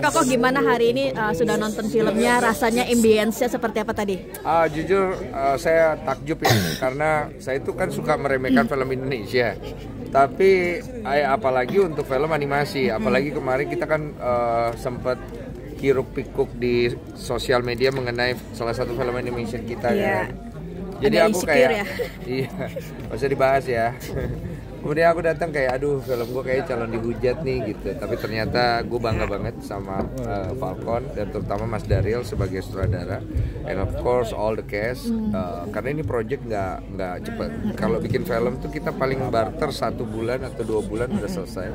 Koko gimana hari ini sudah nonton filmnya, rasanya ambience-nya seperti apa tadi? Jujur saya takjub ya, karena saya itu kan suka meremehkan film Indonesia. Tapi apalagi untuk film animasi, apalagi kemarin kita kan sempat hiruk pikuk di sosial media mengenai salah satu film animation kita kan. Jadi aku kayak iya, nggak usah dibahas ya. Kemudian aku datang kayak aduh film gue kayak calon dihujat nih gitu. Tapi ternyata gue bangga banget sama Falcon dan terutama Mas Daryl sebagai sutradara. And of course all the cast. Karena ini project nggak cepet. Kalau bikin film tuh kita paling barter 1 bulan atau 2 bulan udah selesai.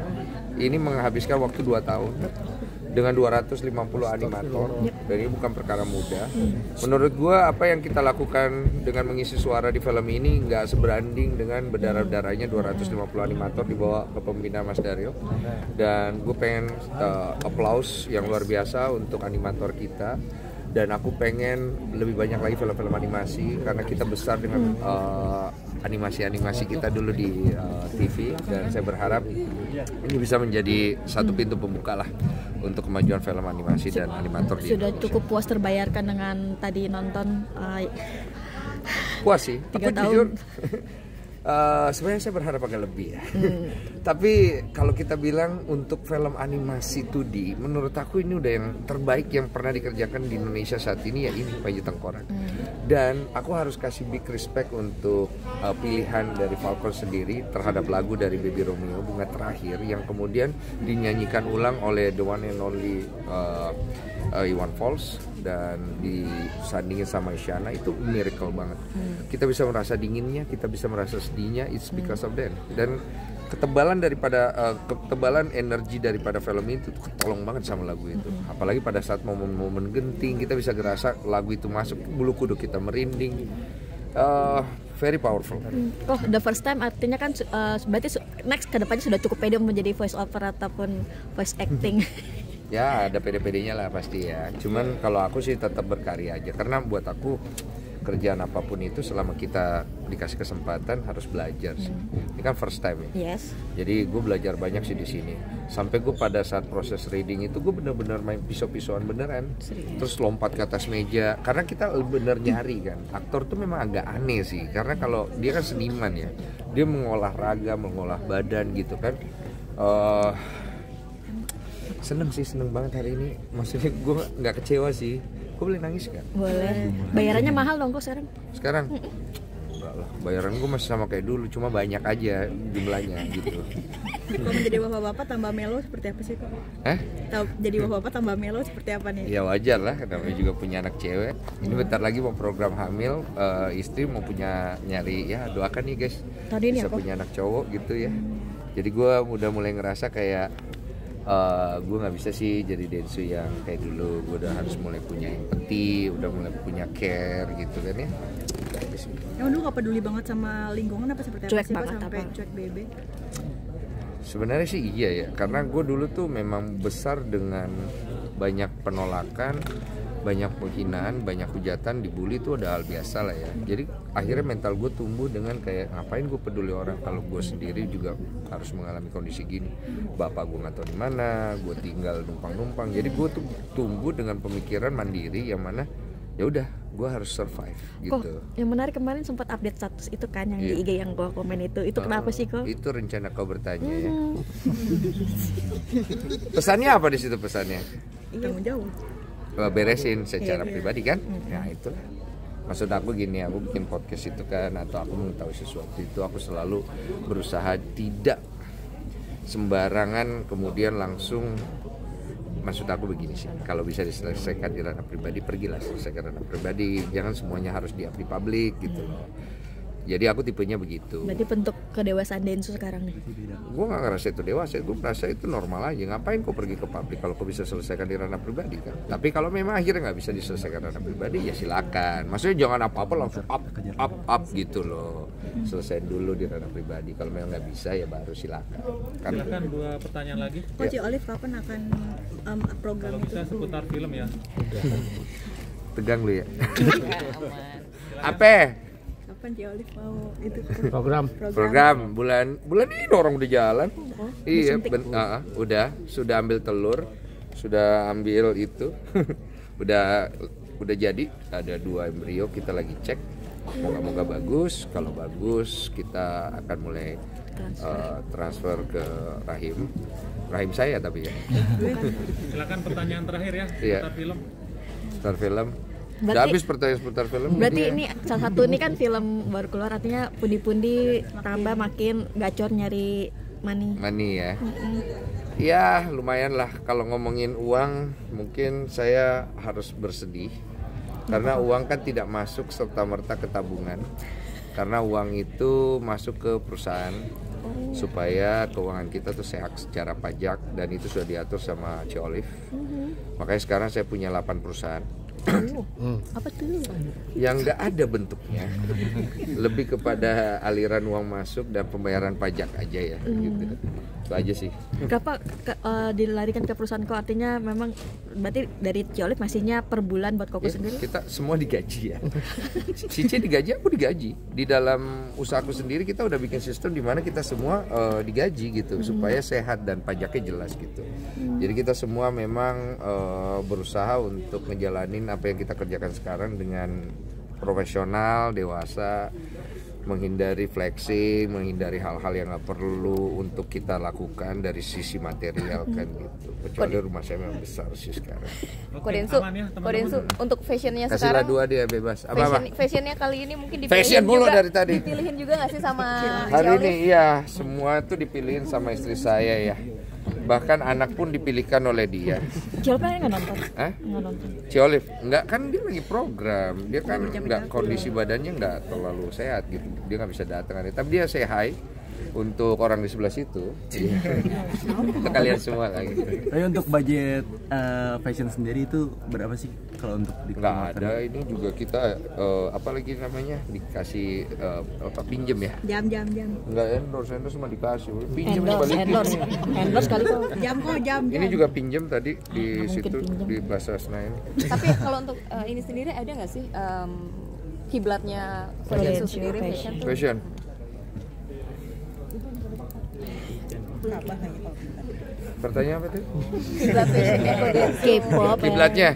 Ini menghabiskan waktu 2 tahun. Dengan 250 animator, dan ini bukan perkara mudah. Menurut gue apa yang kita lakukan dengan mengisi suara di film ini nggak seberanding dengan berdarah-darahnya 250 animator di bawah kepemimpinan Mas Daryl. Dan gue pengen applause yang luar biasa untuk animator kita. Dan aku pengen lebih banyak lagi film-film animasi karena kita besar dengan animasi-animasi kita dulu di TV, dan saya berharap ini bisa menjadi satu pintu pembuka lah untuk kemajuan film animasi dan animator di Sudah Indonesia. cukup puas terbayarkan dengan tadi nonton Puas sih, 3 tahun. jujur sebenarnya saya berharap agak lebih ya. Tapi kalau kita bilang untuk film animasi 2D, menurut aku ini udah yang terbaik yang pernah dikerjakan di Indonesia saat ini, ya ini Panji Tengkorak. Dan aku harus kasih big respect untuk pilihan dari Falcon sendiri terhadap lagu dari Baby Romeo, Bunga Terakhir, yang kemudian dinyanyikan ulang oleh the one and only Iwan Fals dan disandingin sama Isyana. Itu miracle banget. Kita bisa merasa dinginnya, kita bisa merasa sedihnya, it's because of them. Dan ketebalan energi daripada film itu ketolong banget sama lagu itu. Apalagi pada saat momen-momen genting kita bisa ngerasa lagu itu masuk, bulu kuduk kita merinding. Very powerful. Oh, the first time artinya kan berarti next kedepannya sudah cukup pede menjadi voice over ataupun voice acting. Ya ada pede-pedenya lah pasti ya. Cuman kalau aku sih tetap berkarya aja, karena buat aku kerjaan apapun itu selama kita dikasih kesempatan harus belajar sih. Ini kan first time ya. Yes. Jadi gue belajar banyak sih di sini. Sampai gue pada saat proses reading itu gue bener-bener main pisau-pisauan beneran. Terus lompat ke atas meja. Karena kita bener nyari kan. Aktor tuh memang agak aneh sih. Karena kalau dia kan seniman ya. Dia mengolah raga, mengolah badan gitu kan. Seneng banget hari ini. Maksudnya gue nggak kecewa sih. Gue boleh nangis kan? Boleh. Bayarannya mahal dong kok sekarang? Sekarang? Enggak lah, bayaran gue masih sama kayak dulu, cuma banyak aja jumlahnya gitu. Kalau menjadi bapak-bapak tambah melo seperti apa sih kok? Jadi bapak-bapak tambah melo seperti apa nih? Ya wajar lah, namanya juga punya anak cewek. Ini bentar lagi mau program hamil, istri mau punya nyari, ya doakan nih guys. Tadi bisa punya anak cowok gitu ya. Jadi gue udah mulai ngerasa kayak gue nggak bisa sih jadi Densu yang kayak dulu. Gue udah harus mulai punya empati, udah mulai punya care gitu kan ya. Emang dulu gak peduli banget sama lingkungan apa seperti apa sih kok sampai cuek bebe? Sebenarnya sih iya ya, karena gue dulu tuh memang besar dengan banyak penolakan, banyak penghinaan, banyak hujatan, dibully itu udah hal biasa lah ya. Jadi akhirnya mental gue tumbuh dengan kayak ngapain gue peduli orang kalau gue sendiri juga harus mengalami kondisi gini. Bapak gue nggak tahu di mana, gue tinggal numpang-numpang. Jadi gue tuh tumbuh dengan pemikiran mandiri yang mana ya udah gue harus survive gitu. Yang menarik kemarin sempat update status itu kan yang di IG yang gue komen itu kenapa sih kok? Itu rencana kau bertanya ya. Pesannya apa di situ pesannya? Tanggung jawab. Beresin secara pribadi kan? Nah itulah. Maksud aku gini, aku bikin podcast itu kan, atau aku mengetahui sesuatu itu, aku selalu berusaha tidak sembarangan kemudian langsung. Maksud aku begini sih, kalau bisa diselesaikan di ranah pribadi, pergilah selesaikan ranah pribadi, jangan semuanya harus di publik gitu loh. Jadi aku tipenya begitu. Berarti bentuk kedewasaan Densu sekarang nih? Gue gak ngerasa itu dewasa, gue merasa itu normal aja. Ngapain kau pergi ke publik kalau kau bisa selesaikan di ranah pribadi kan? Tapi kalau memang akhirnya gak bisa diselesaikan ranah pribadi, ya silakan. Maksudnya jangan apa-apa langsung up gitu loh. Selesaiin dulu di ranah pribadi. Kalau memang gak bisa ya baru silakan. Silakan 2 pertanyaan lagi. Coach Olive kapan akan program kalau bisa seputar film ya? Tegang lu ya. Apa? Kapan Ci Olive mau itu program bulan ini orang udah jalan. Iya, udah sudah ambil telur. sudah ambil itu. udah jadi, ada 2 embrio, kita lagi cek. Moga-moga bagus. Kalau bagus kita akan mulai transfer ke rahim saya tapi ya. Silakan pertanyaan terakhir ya, Iya. seputar film. Udah habis pertanyaan seputar film. Berarti ini salah satu ini kan film baru keluar, artinya pundi-pundi tambah makin gacor nyari money ya. Ya lumayan lah, kalau ngomongin uang mungkin saya harus bersedih karena uang kan tidak masuk serta-merta ke tabungan, karena uang itu masuk ke perusahaan supaya keuangan kita tuh sehat secara pajak, dan itu sudah diatur sama Ciolif. Makanya sekarang saya punya 8 perusahaan. Apa tuh? Yang nggak ada bentuknya, lebih kepada aliran uang masuk dan pembayaran pajak aja ya, gitu. Itu aja sih. Berapa dilarikan ke perusahaan kau, artinya memang berarti dari Ciolif masihnya per bulan buat koko Ya, sendiri? kita semua digaji ya. Cici digaji, aku digaji. Di dalam usahaku sendiri kita udah bikin sistem di mana kita semua digaji gitu, supaya sehat dan pajaknya jelas gitu. Jadi kita semua memang berusaha untuk ngejalanin apa yang kita kerjakan sekarang dengan profesional, dewasa, menghindari flexing, menghindari hal-hal yang nggak perlu untuk kita lakukan dari sisi material kan gitu. Kecuali rumah saya memang besar sih sekarang. Kodensu, untuk fashionnya Kasihlah sekarang, 2 dia bebas. Apa? fashionnya kali ini mungkin dipilihin Fashion mulu juga, dari tadi. dipilihin juga nggak sih sama Hari Ciolif? ini iya, semua tuh dipilihin sama istri saya ya. Bahkan anak pun dipilihkan oleh dia. Ciolif nggak nonton? Hah? Nggak nonton. Ciolif enggak, kan dia lagi program, dia kan enggak, kondisi badannya enggak terlalu sehat gitu, dia nggak bisa datang, tapi dia say hi untuk orang di sebelah situ. Untuk kalian semua lah gitu. Tapi untuk budget fashion sendiri itu berapa sih kalau untuk Nggak ada, ini juga kita apa lagi namanya, dikasih pinjem ya. Jam. Enggak endorse cuma dikasih pinjem, dibalikin. Endorse kali kok. Jam. Ini juga pinjem tadi di Nggak situ mungkin pinjem. di Plaza Senayan. Tapi kalau untuk ini sendiri ada nggak sih kiblatnya Kodensu sendiri fashion tuh? Fashion. Pertanyaan apa tuh? Kiblat fashionnya Kodensu. K-pop. Kiblatnya.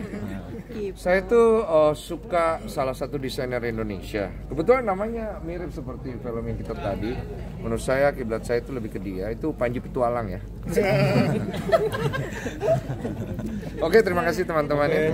Saya tuh suka salah satu desainer Indonesia. Kebetulan namanya mirip seperti film yang kita tadi. Menurut saya kiblat saya itu lebih ke dia. Itu Panji Petualang ya. Oke, terima kasih teman-teman ya.